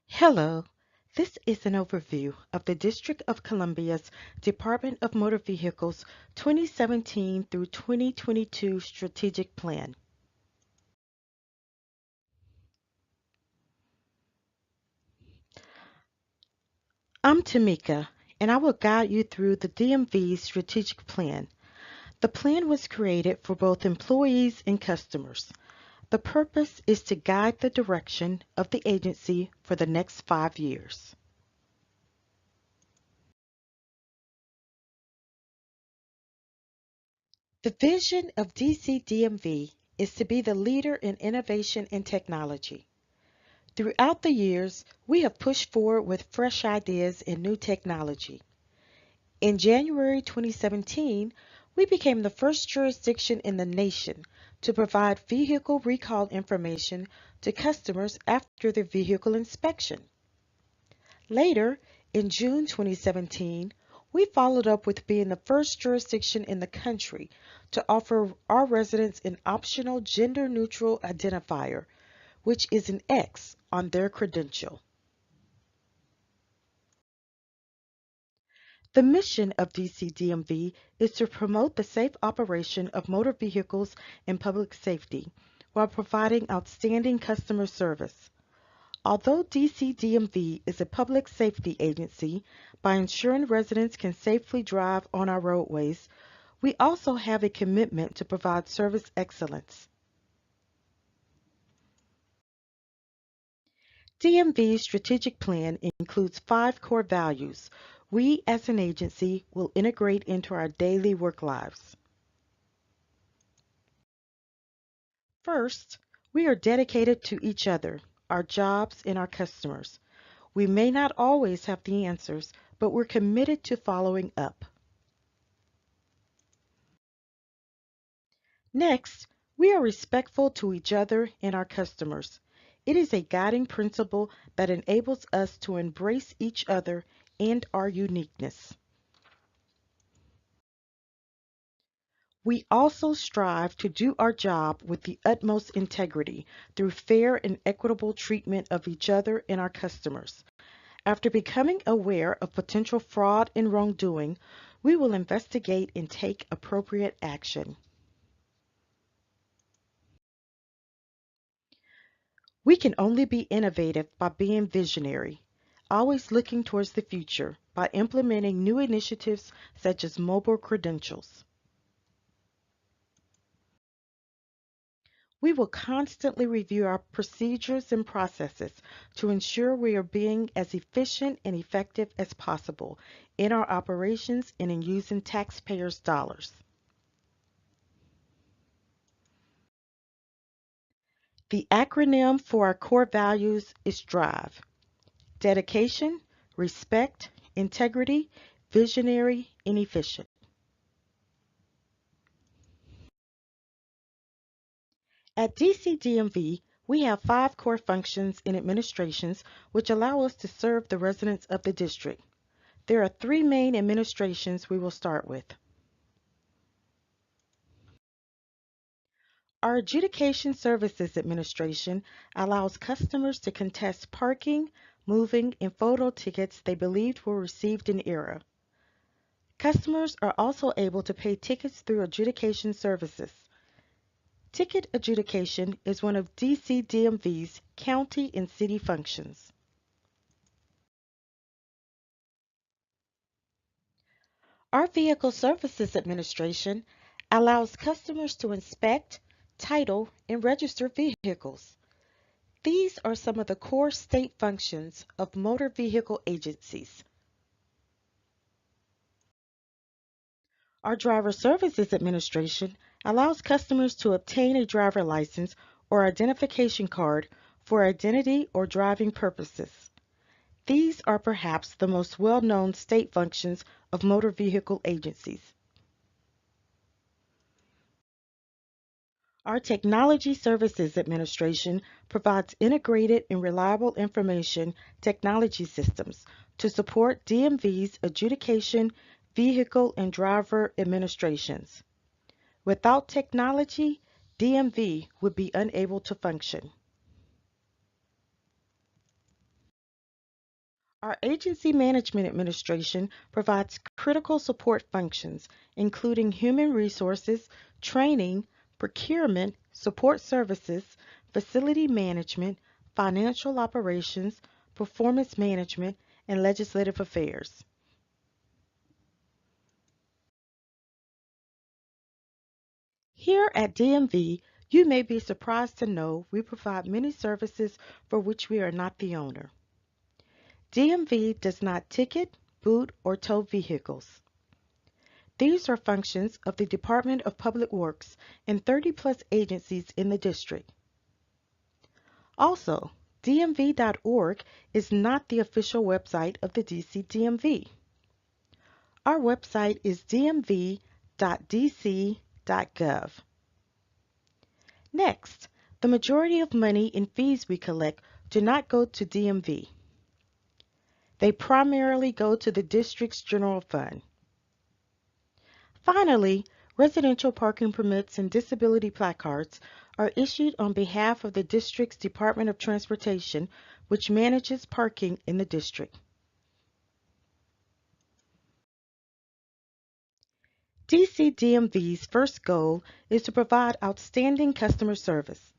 Hello, this is an overview of the District of Columbia's Department of Motor Vehicles 2017 through 2022 Strategic Plan. I'm Tamika, and I will guide you through the DMV's strategic plan. The plan was created for both employees and customers. The purpose is to guide the direction of the agency for the next 5 years. The vision of DC-DMV is to be the leader in innovation and technology. Throughout the years, we have pushed forward with fresh ideas and new technology. In January 2017, we became the first jurisdiction in the nation to provide vehicle recall information to customers after their vehicle inspection. Later, in June 2017, we followed up with being the first jurisdiction in the country to offer our residents an optional gender-neutral identifier, which is an X on their credential. The mission of DC-DMV is to promote the safe operation of motor vehicles and public safety while providing outstanding customer service. Although DC-DMV is a public safety agency, by ensuring residents can safely drive on our roadways, we also have a commitment to provide service excellence. DMV's strategic plan includes 5 core values we as an agency will integrate into our daily work lives. First, we are dedicated to each other, our jobs, and our customers. We may not always have the answers, but we're committed to following up. Next, we are respectful to each other and our customers. It is a guiding principle that enables us to embrace each other and our uniqueness. We also strive to do our job with the utmost integrity through fair and equitable treatment of each other and our customers. After becoming aware of potential fraud and wrongdoing, we will investigate and take appropriate action. We can only be innovative by being visionary, always looking towards the future by implementing new initiatives such as mobile credentials. We will constantly review our procedures and processes to ensure we are being as efficient and effective as possible in our operations and in using taxpayers' dollars. The acronym for our core values is DRIVE: dedication, respect, integrity, visionary, and efficient. At DC-DMV, we have 5 core functions and administrations which allow us to serve the residents of the district. There are 3 main administrations we will start with. Our Adjudication Services Administration allows customers to contest parking, moving, and photo tickets they believed were received in error. Customers are also able to pay tickets through Adjudication Services. Ticket adjudication is one of DC-DMV's county and city functions. Our Vehicle Services Administration allows customers to inspect, title, and register vehicles. These are some of the core state functions of motor vehicle agencies. Our Driver Services Administration allows customers to obtain a driver license or identification card for identity or driving purposes. These are perhaps the most well-known state functions of motor vehicle agencies. Our Technology Services Administration provides integrated and reliable information technology systems to support DMV's adjudication, vehicle, and driver administrations. Without technology, DMV would be unable to function. Our agency management administration provides critical support functions, including human resources, training, procurement, support services, facility management, financial operations, performance management, and legislative affairs. Here at DMV, you may be surprised to know we provide many services for which we are not the owner. DMV does not ticket, boot, or tow vehicles. These are functions of the Department of Public Works and 30 plus agencies in the district. Also, DMV.org is not the official website of the DC DMV. Our website is dmv.dc.gov. Next, the majority of money and fees we collect do not go to DMV. They primarily go to the district's general fund. Finally, residential parking permits and disability placards are issued on behalf of the district's Department of Transportation, which manages parking in the district. DCDMV's first goal is to provide outstanding customer service.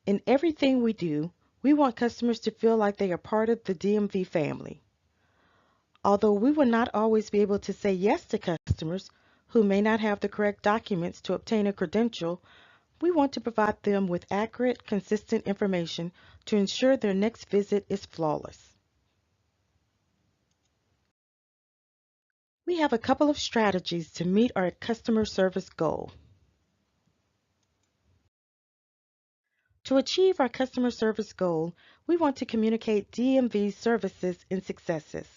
In everything we do, we want customers to feel like they are part of the DMV family. Although we will not always be able to say yes to customers who may not have the correct documents to obtain a credential, we want to provide them with accurate, consistent information to ensure their next visit is flawless. We have a couple of strategies to meet our customer service goal. To achieve our customer service goal, we want to communicate DMV's services and successes.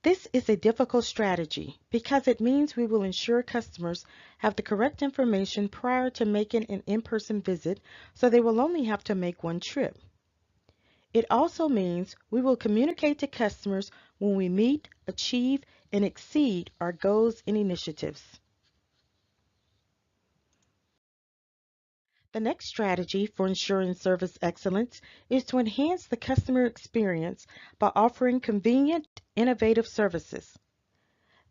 This is a difficult strategy because it means we will ensure customers have the correct information prior to making an in-person visit, so they will only have to make one trip. It also means we will communicate to customers when we meet, achieve, and exceed our goals and initiatives. The next strategy for ensuring service excellence is to enhance the customer experience by offering convenient, innovative services.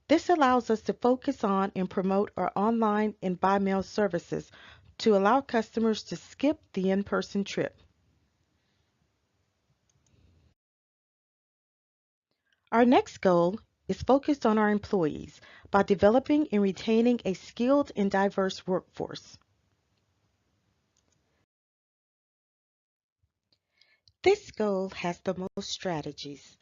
This allows us to focus on and promote our online and by mail services to allow customers to skip the in-person trip. Our next goal is focused on our employees by developing and retaining a skilled and diverse workforce. This goal has the most strategies.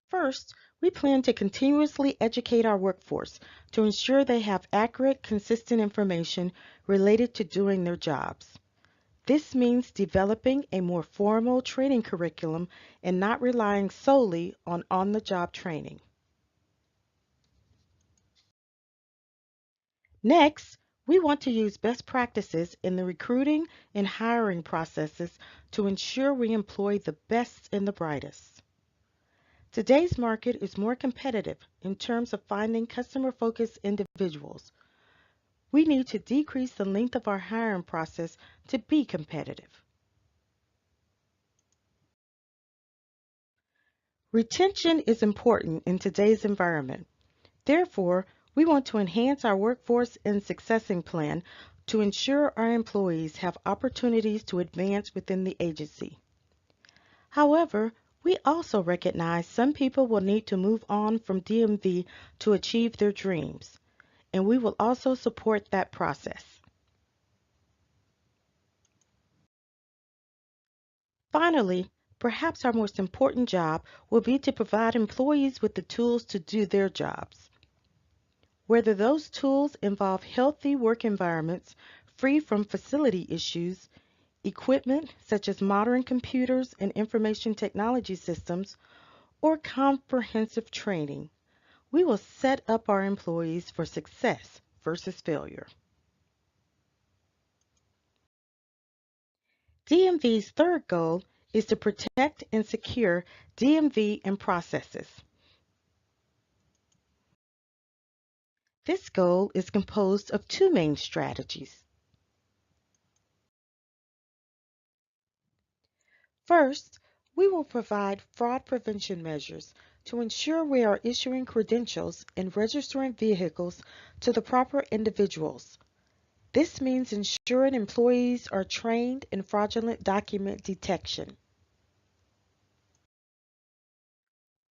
First, we plan to continuously educate our workforce to ensure they have accurate, consistent information related to doing their jobs. This means developing a more formal training curriculum and not relying solely on on-the-job training. Next, we want to use best practices in the recruiting and hiring processes to ensure we employ the best and the brightest. Today's market is more competitive in terms of finding customer-focused individuals. We need to decrease the length of our hiring process to be competitive. Retention is important in today's environment. Therefore, we want to enhance our workforce and succession plan to ensure our employees have opportunities to advance within the agency. However, we also recognize some people will need to move on from DMV to achieve their dreams, and we will also support that process. Finally, perhaps our most important job will be to provide employees with the tools to do their jobs. Whether those tools involve healthy work environments free from facility issues, equipment such as modern computers and information technology systems, or comprehensive training, we will set up our employees for success versus failure. DMV's third goal is to protect and secure DMV and processes. This goal is composed of two main strategies. First, we will provide fraud prevention measures to ensure we are issuing credentials and registering vehicles to the proper individuals. This means ensuring employees are trained in fraudulent document detection.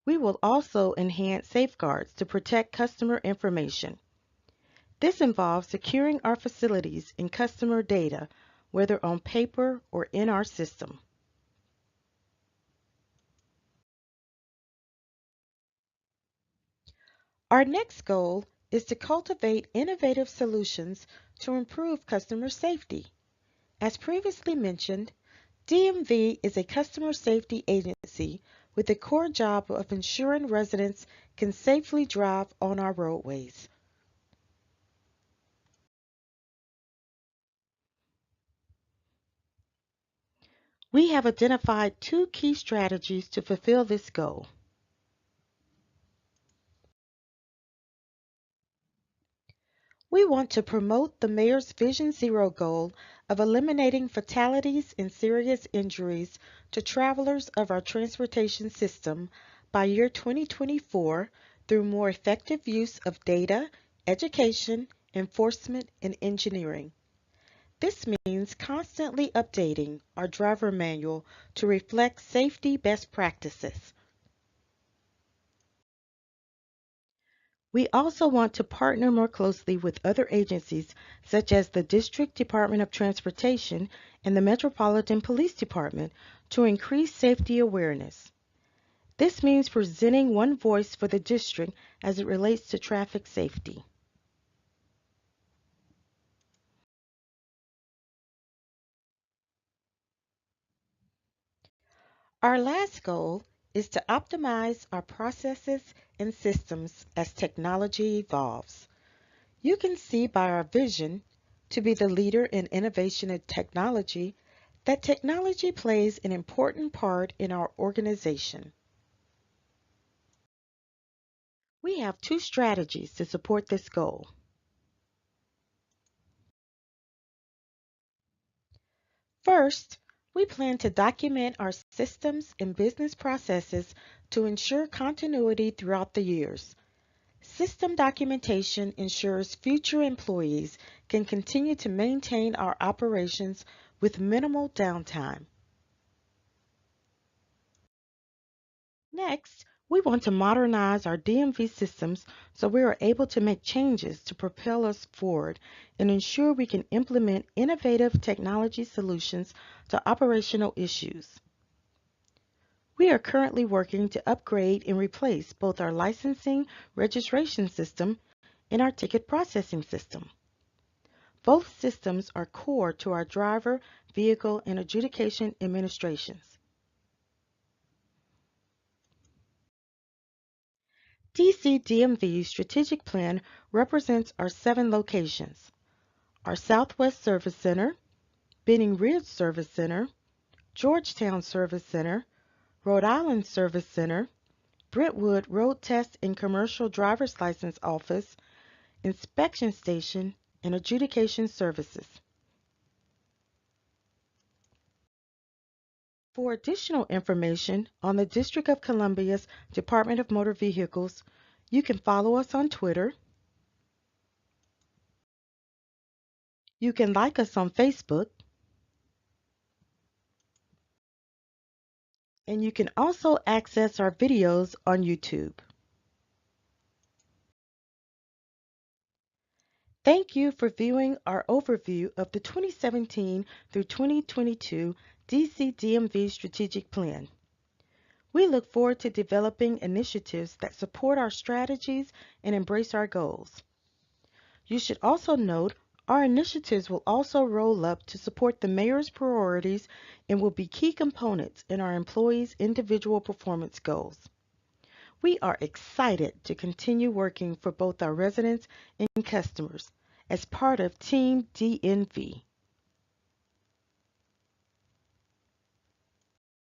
We will also enhance safeguards to protect customer information. This involves securing our facilities and customer data, whether on paper or in our system. Our next goal is to cultivate innovative solutions to improve customer safety. As previously mentioned, DMV is a customer safety agency with the core job of ensuring residents can safely drive on our roadways. We have identified two key strategies to fulfill this goal. We want to promote the Mayor's Vision Zero goal of eliminating fatalities and serious injuries to travelers of our transportation system by year 2024 through more effective use of data, education, enforcement, and engineering. This means constantly updating our driver manual to reflect safety best practices. We also want to partner more closely with other agencies such as the District Department of Transportation and the Metropolitan Police Department to increase safety awareness. This means presenting one voice for the district as it relates to traffic safety. Our last goal is to optimize our processes and systems as technology evolves. You can see by our vision to be the leader in innovation and technology that technology plays an important part in our organization. We have two strategies to support this goal. First, we plan to document our systems and business processes to ensure continuity throughout the years. System documentation ensures future employees can continue to maintain our operations with minimal downtime. Next, we want to modernize our DMV systems so we are able to make changes to propel us forward and ensure we can implement innovative technology solutions to operational issues. We are currently working to upgrade and replace both our licensing registration system and our ticket processing system. Both systems are core to our driver, vehicle, and adjudication administrations. DC DMV's strategic plan represents our 7 locations: our Southwest Service Center, Benning Ridge Service Center, Georgetown Service Center, Rhode Island Service Center, Brentwood Road Test and Commercial Driver's License Office, Inspection Station, and Adjudication Services. For additional information on the District of Columbia's Department of Motor Vehicles, you can follow us on Twitter. You can like us on Facebook. And you can also access our videos on YouTube. Thank you for viewing our overview of the 2017 through 2022 DC DMV Strategic Plan. We look forward to developing initiatives that support our strategies and embrace our goals. You should also note our initiatives will also roll up to support the Mayor's priorities and will be key components in our employees' individual performance goals. We are excited to continue working for both our residents and customers as part of Team DNV.